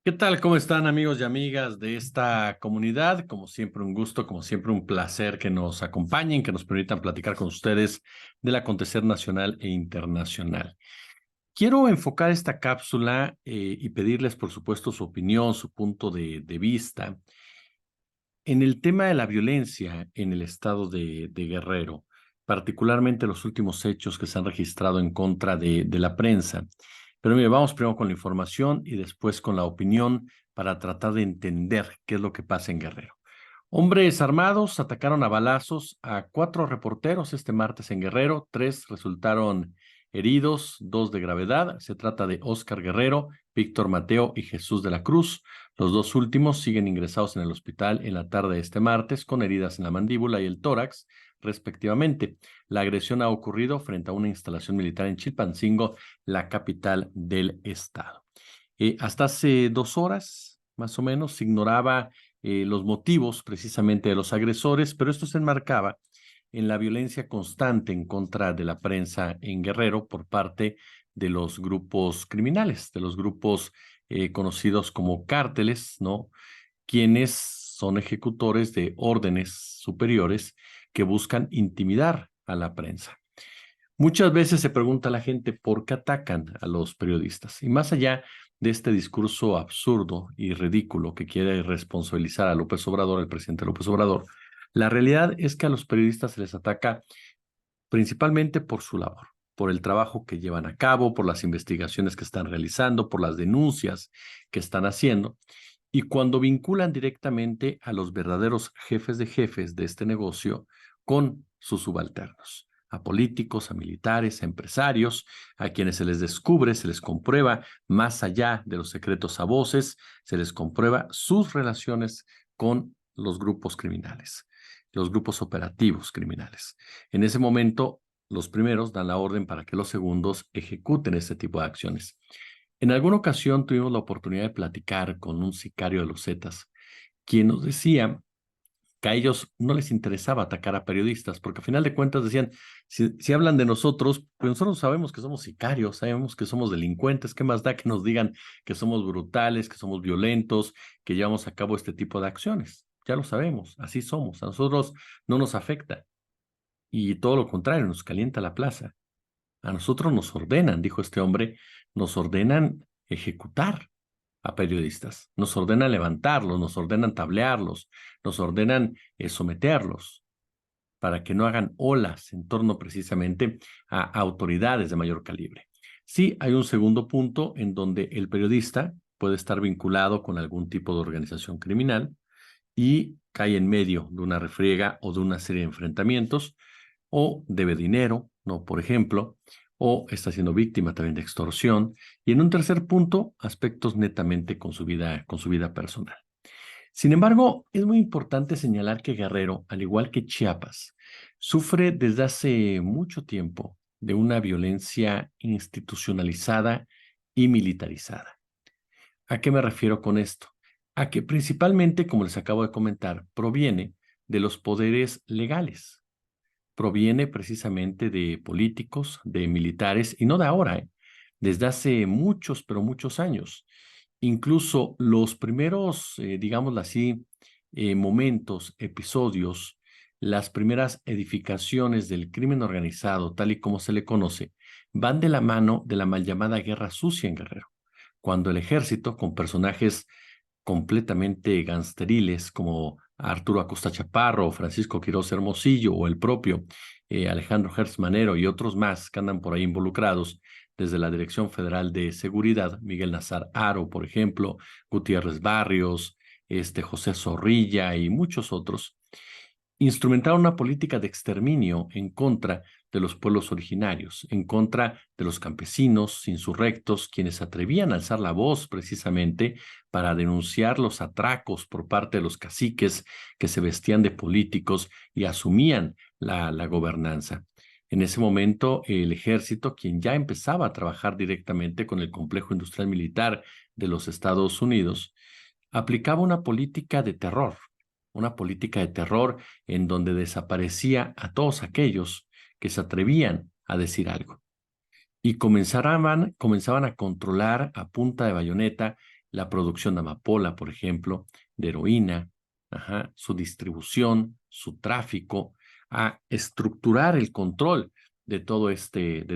¿Qué tal? ¿Cómo están amigos y amigas de esta comunidad? Como siempre un gusto, como siempre un placer que nos acompañen, que nos permitan platicar con ustedes del acontecer nacional e internacional. Quiero enfocar esta cápsula y pedirles, por supuesto, su opinión, su punto de vista en el tema de la violencia en el estado de Guerrero, particularmente los últimos hechos que se han registrado en contra de la prensa. Pero mire, vamos primero con la información y después con la opinión para tratar de entender qué es lo que pasa en Guerrero. Hombres armados atacaron a balazos a 4 reporteros este martes en Guerrero. 3 resultaron heridos, 2 de gravedad. Se trata de Óscar Guerrero, Víctor Mateo y Jesús de la Cruz. Los 2 últimos siguen ingresados en el hospital en la tarde de este martes con heridas en la mandíbula y el tórax, respectivamente. La agresión ha ocurrido frente a una instalación militar en Chilpancingo, la capital del estado. Hasta hace 2 horas, más o menos, se ignoraba los motivos precisamente de los agresores, pero esto se enmarcaba en la violencia constante en contra de la prensa en Guerrero por parte de los grupos criminales, de los grupos conocidos como cárteles, ¿no? Quienes son ejecutores de órdenes superiores que buscan intimidar a la prensa. Muchas veces se pregunta a la gente por qué atacan a los periodistas. Y más allá de este discurso absurdo y ridículo que quiere responsabilizar a López Obrador, el presidente López Obrador, la realidad es que a los periodistas se les ataca principalmente por su labor, por el trabajo que llevan a cabo, por las investigaciones que están realizando, por las denuncias que están haciendo. Y cuando vinculan directamente a los verdaderos jefes de este negocio con sus subalternos, a políticos, a militares, a empresarios, a quienes se les descubre, se les comprueba más allá de los secretos a voces, se les comprueba sus relaciones con los grupos criminales, los grupos operativos criminales. En ese momento, los primeros dan la orden para que los segundos ejecuten este tipo de acciones. En alguna ocasión tuvimos la oportunidad de platicar con un sicario de los Zetas, quien nos decía que a ellos no les interesaba atacar a periodistas, porque al final de cuentas decían, si hablan de nosotros, pues nosotros sabemos que somos sicarios, sabemos que somos delincuentes, ¿qué más da que nos digan que somos brutales, que somos violentos, que llevamos a cabo este tipo de acciones? Ya lo sabemos, así somos, a nosotros no nos afecta y todo lo contrario, nos calienta la plaza. A nosotros nos ordenan, dijo este hombre, nos ordenan ejecutar a periodistas, nos ordenan levantarlos, nos ordenan tablearlos, nos ordenan someterlos para que no hagan olas en torno precisamente a autoridades de mayor calibre. Sí, hay un segundo punto en donde el periodista puede estar vinculado con algún tipo de organización criminal y cae en medio de una refriega o de una serie de enfrentamientos, o debe dinero, ¿no? Por ejemplo, o está siendo víctima también de extorsión, y en un tercer punto, aspectos netamente con su vida personal. Sin embargo, es muy importante señalar que Guerrero, al igual que Chiapas, sufre desde hace mucho tiempo de una violencia institucionalizada y militarizada. ¿A qué me refiero con esto? A que principalmente, como les acabo de comentar, proviene de los poderes legales, proviene precisamente de políticos, de militares, y no de ahora, desde hace muchos, pero muchos años. Incluso los primeros, digámoslo así, momentos, episodios, las primeras edificaciones del crimen organizado, tal y como se le conoce, van de la mano de la mal llamada Guerra Sucia en Guerrero, cuando el ejército, con personajes completamente gangsteriles como Arturo Acosta Chaparro, Francisco Quirós Hermosillo o el propio Alejandro Gertz Manero y otros más que andan por ahí involucrados desde la Dirección Federal de Seguridad, Miguel Nazar Haro, por ejemplo, Gutiérrez Barrios, José Zorrilla y muchos otros, instrumentaron una política de exterminio en contra de los pueblos originarios, en contra de los campesinos insurrectos, quienes se atrevían a alzar la voz precisamente para denunciar los atracos por parte de los caciques que se vestían de políticos y asumían la gobernanza. En ese momento, el ejército, quien ya empezaba a trabajar directamente con el complejo industrial militar de los Estados Unidos, aplicaba una política de terror en donde desaparecía a todos aquellos que se atrevían a decir algo. Y comenzaban a controlar a punta de bayoneta la producción de amapola, por ejemplo, de heroína, su distribución, su tráfico, a estructurar el control de todo este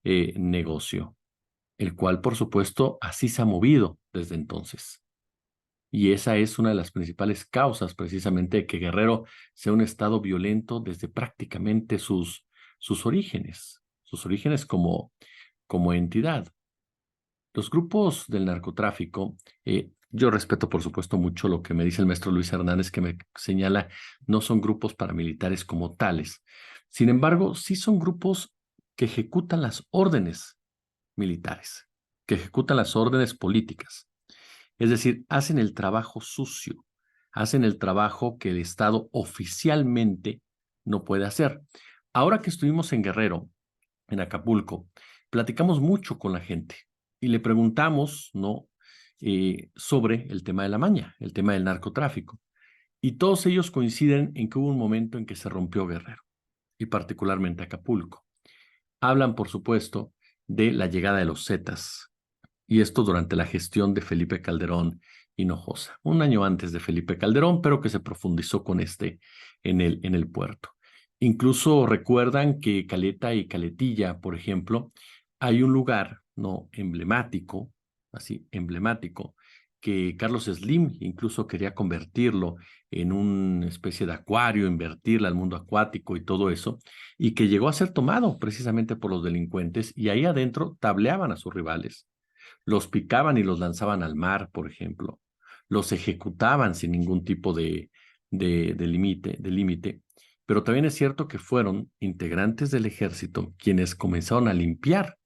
negocio, el cual, por supuesto, así se ha movido desde entonces. Y esa es una de las principales causas, precisamente, de que Guerrero sea un estado violento desde prácticamente sus orígenes como entidad. Los grupos del narcotráfico, yo respeto, por supuesto, mucho lo que me dice el maestro Luis Hernández, que me señala, no son grupos paramilitares como tales. Sin embargo, sí son grupos que ejecutan las órdenes militares, que ejecutan las órdenes políticas. Es decir, hacen el trabajo sucio, hacen el trabajo que el Estado oficialmente no puede hacer. Ahora que estuvimos en Guerrero, en Acapulco, platicamos mucho con la gente y le preguntamos, ¿no? Sobre el tema de la maña, el tema del narcotráfico. Y todos ellos coinciden en que hubo un momento en que se rompió Guerrero, y particularmente Acapulco. Hablan, por supuesto, de la llegada de los Zetas, y esto durante la gestión de Felipe Calderón Hinojosa, un año antes de Felipe Calderón, pero que se profundizó con en el puerto. Incluso recuerdan que Caleta y Caletilla, por ejemplo, hay un lugar no emblemático, así emblemático, que Carlos Slim incluso quería convertirlo en una especie de acuario, invertirle al mundo acuático y todo eso, y que llegó a ser tomado precisamente por los delincuentes, y ahí adentro tableaban a sus rivales, los picaban y los lanzaban al mar, por ejemplo. Los ejecutaban sin ningún tipo de límite. Pero también es cierto que fueron integrantes del ejército quienes comenzaron a limpiar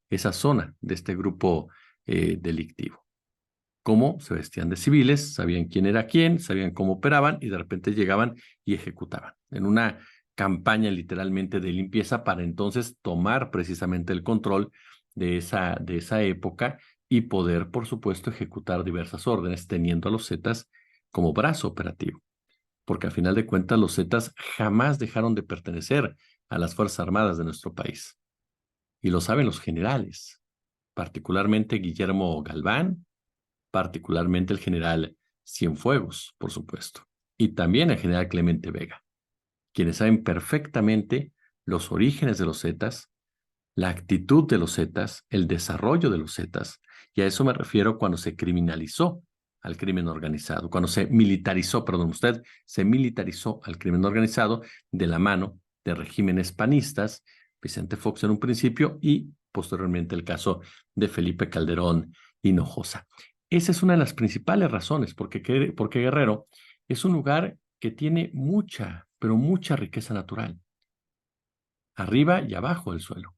esa zona de este grupo delictivo. Cómo se vestían de civiles, sabían quién era quién, sabían cómo operaban y de repente llegaban y ejecutaban en una campaña literalmente de limpieza para entonces tomar precisamente el control de esa época y poder, por supuesto, ejecutar diversas órdenes, teniendo a los Zetas como brazo operativo. Porque al final de cuentas los Zetas jamás dejaron de pertenecer a las Fuerzas Armadas de nuestro país. Y lo saben los generales, particularmente Guillermo Galván, particularmente el general Cienfuegos, por supuesto, y también el general Clemente Vega, quienes saben perfectamente los orígenes de los Zetas, la actitud de los Zetas, el desarrollo de los Zetas, y a eso me refiero cuando se criminalizó al crimen organizado, cuando se militarizó, perdón, usted se militarizó al crimen organizado de la mano de regímenes panistas, Vicente Fox en un principio y posteriormente el caso de Felipe Calderón Hinojosa. Esa es una de las principales razones porque Guerrero es un lugar que tiene mucha, pero mucha riqueza natural, arriba y abajo del suelo,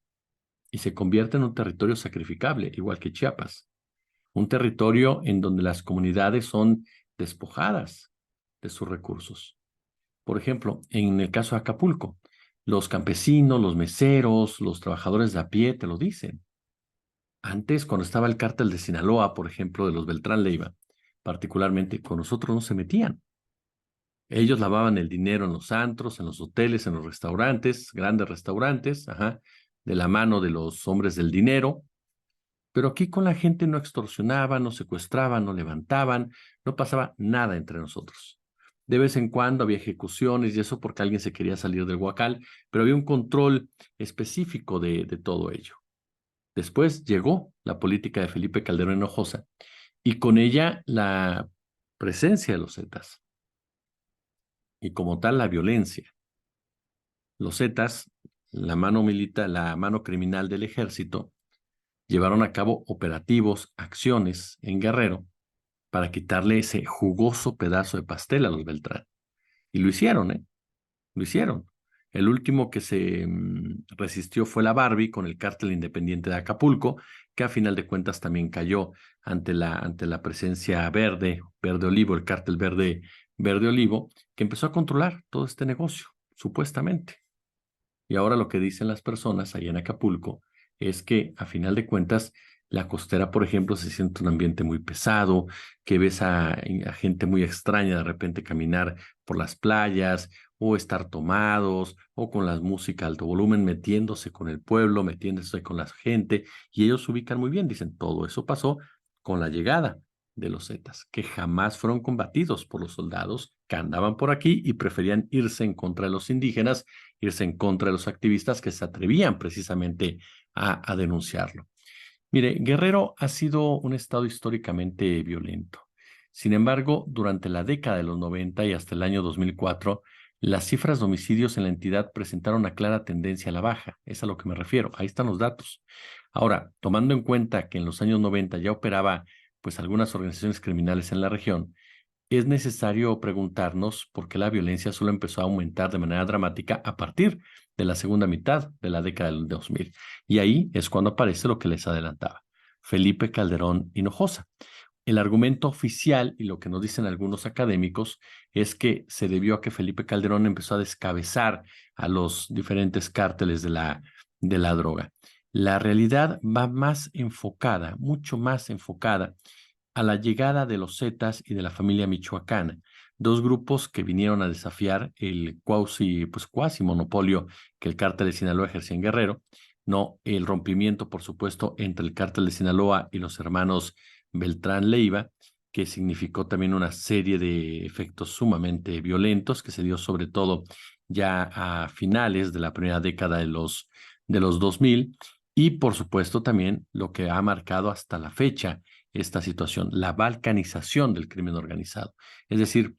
y se convierte en un territorio sacrificable, igual que Chiapas, un territorio en donde las comunidades son despojadas de sus recursos. Por ejemplo, en el caso de Acapulco, los campesinos, los meseros, los trabajadores de a pie te lo dicen. Antes, cuando estaba el cártel de Sinaloa, por ejemplo, de los Beltrán Leiva, particularmente, con nosotros no se metían. Ellos lavaban el dinero en los antros, en los hoteles, en los restaurantes, grandes restaurantes, de la mano de los hombres del dinero. Pero aquí con la gente no extorsionaban, no secuestraban, no levantaban, no pasaba nada entre nosotros. De vez en cuando había ejecuciones y eso porque alguien se quería salir del huacal, pero había un control específico de todo ello. Después llegó la política de Felipe Calderón Hinojosa y con ella la presencia de los Zetas y como tal la violencia. Los Zetas, la mano criminal del ejército, llevaron a cabo operativos, acciones en Guerrero para quitarle ese jugoso pedazo de pastel a los Beltrán. Y lo hicieron, ¿eh? Lo hicieron. El último que se resistió fue la Barbie con el cártel independiente de Acapulco, que a final de cuentas también cayó ante la presencia verde olivo, el cártel verde olivo, que empezó a controlar todo este negocio, supuestamente. Y ahora lo que dicen las personas allá en Acapulco es que a final de cuentas la costera, por ejemplo, se siente un ambiente muy pesado, que ves a gente muy extraña de repente caminar por las playas o estar tomados o con la música a alto volumen, metiéndose con el pueblo, metiéndose con la gente, y ellos se ubican muy bien, dicen, todo eso pasó con la llegada de los Zetas, que jamás fueron combatidos por los soldados que andaban por aquí y preferían irse en contra de los indígenas, irse en contra de los activistas que se atrevían precisamente a denunciarlo. Mire, Guerrero ha sido un estado históricamente violento. Sin embargo, durante la década de los 90 y hasta el año 2004, las cifras de homicidios en la entidad presentaron una clara tendencia a la baja. Es a lo que me refiero. Ahí están los datos. Ahora, tomando en cuenta que en los años 90 ya operaba pues algunas organizaciones criminales en la región, es necesario preguntarnos por qué la violencia solo empezó a aumentar de manera dramática a partir de la segunda mitad de la década del 2000. Y ahí es cuando aparece lo que les adelantaba, Felipe Calderón Hinojosa. El argumento oficial y lo que nos dicen algunos académicos es que se debió a que Felipe Calderón empezó a descabezar a los diferentes cárteles de la droga. La realidad va más enfocada, mucho más enfocada a la llegada de los Zetas y de la familia michoacana, dos grupos que vinieron a desafiar el cuasi monopolio que el cártel de Sinaloa ejercía en Guerrero, no el rompimiento, por supuesto, entre el cártel de Sinaloa y los hermanos Beltrán Leiva, que significó también una serie de efectos sumamente violentos que se dio sobre todo ya a finales de la primera década de los 2000 y por supuesto también lo que ha marcado hasta la fecha esta situación, la balcanización del crimen organizado. Es decir,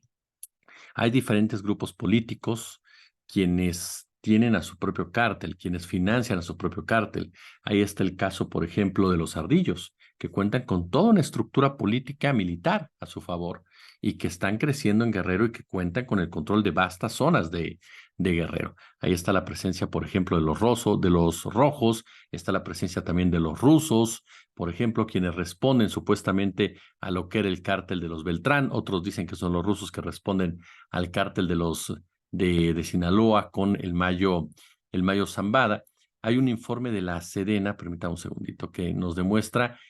hay diferentes grupos políticos quienes tienen a su propio cártel, quienes financian a su propio cártel. Ahí está el caso, por ejemplo, de los Ardillos, que cuentan con toda una estructura política militar a su favor y que están creciendo en Guerrero y que cuentan con el control de vastas zonas de Guerrero. Ahí está la presencia, por ejemplo, de los rojos, está la presencia también de los rusos, por ejemplo, quienes responden supuestamente a lo que era el cártel de los Beltrán, otros dicen que son los rusos que responden al cártel de Sinaloa con el Mayo Zambada. Hay un informe de la Sedena, permítame un segundito, que nos demuestra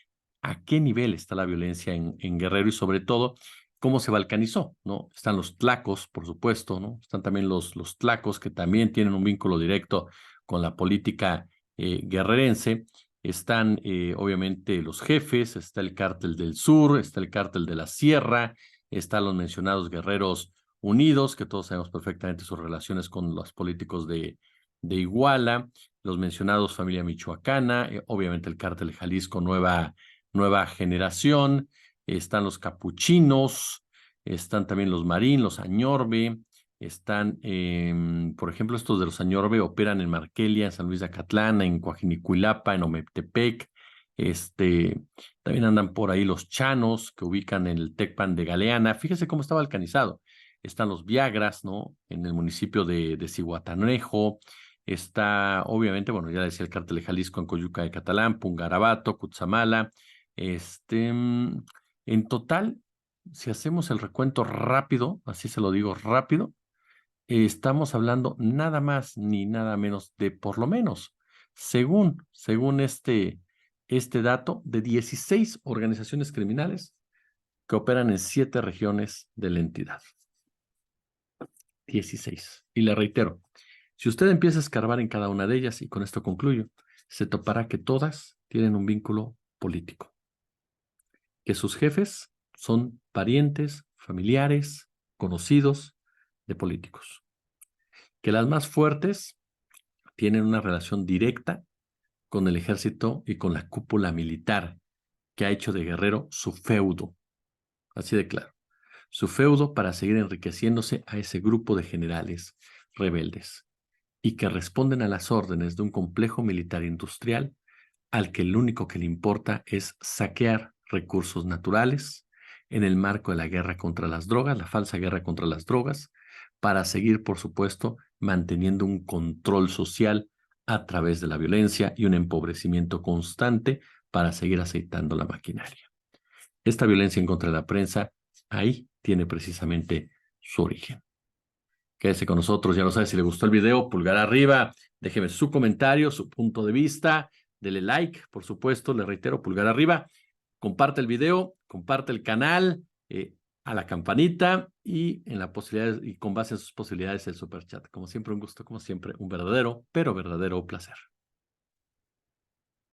a qué nivel está la violencia en Guerrero y sobre todo cómo se balcanizó, ¿no? Están los tlacos, por supuesto, ¿no? Están también los tlacos que también tienen un vínculo directo con la política guerrerense. Están obviamente los jefes, está el cártel del sur, está el cártel de la sierra, están los mencionados guerreros unidos, que todos sabemos perfectamente sus relaciones con los políticos de Iguala, los mencionados familia michoacana, obviamente el cártel de Jalisco Nueva Generación, están los capuchinos, están también los marín, los añorbe, están, por ejemplo, estos de los añorbe operan en Marquelia, en San Luis de Acatlán, en Coajinicuilapa, en Ometepec, también andan por ahí los chanos que ubican en el Tecpan de Galeana. Fíjese cómo está balcanizado. Están los Viagras, ¿no? En el municipio de Zihuatanejo. Está, obviamente, bueno, ya decía el cártel de Jalisco en Coyuca de Catalán, Pungarabato, Cutzamala. En total, si hacemos el recuento rápido, así se lo digo rápido, estamos hablando nada más ni nada menos de por lo menos, según este dato, de 16 organizaciones criminales que operan en 7 regiones de la entidad. 16. Y le reitero, si usted empieza a escarbar en cada una de ellas, y con esto concluyo, se topará que todas tienen un vínculo político, que sus jefes son parientes, familiares, conocidos de políticos, que las más fuertes tienen una relación directa con el ejército y con la cúpula militar que ha hecho de Guerrero su feudo, así de claro, su feudo para seguir enriqueciéndose a ese grupo de generales rebeldes y que responden a las órdenes de un complejo militar industrial al que lo único que le importa es saquear recursos naturales en el marco de la guerra contra las drogas, la falsa guerra contra las drogas, para seguir, por supuesto, manteniendo un control social a través de la violencia y un empobrecimiento constante para seguir aceitando la maquinaria. Esta violencia en contra de la prensa, ahí tiene precisamente su origen. Quédese con nosotros, ya lo sabe, si le gustó el video, pulgar arriba, déjeme su comentario, su punto de vista, dele like, por supuesto, le reitero, pulgar arriba, comparte el video, comparte el canal, a la campanita y en la posibilidad, y con base en sus posibilidades el super chat. Como siempre, un gusto, como siempre, un verdadero, pero verdadero placer.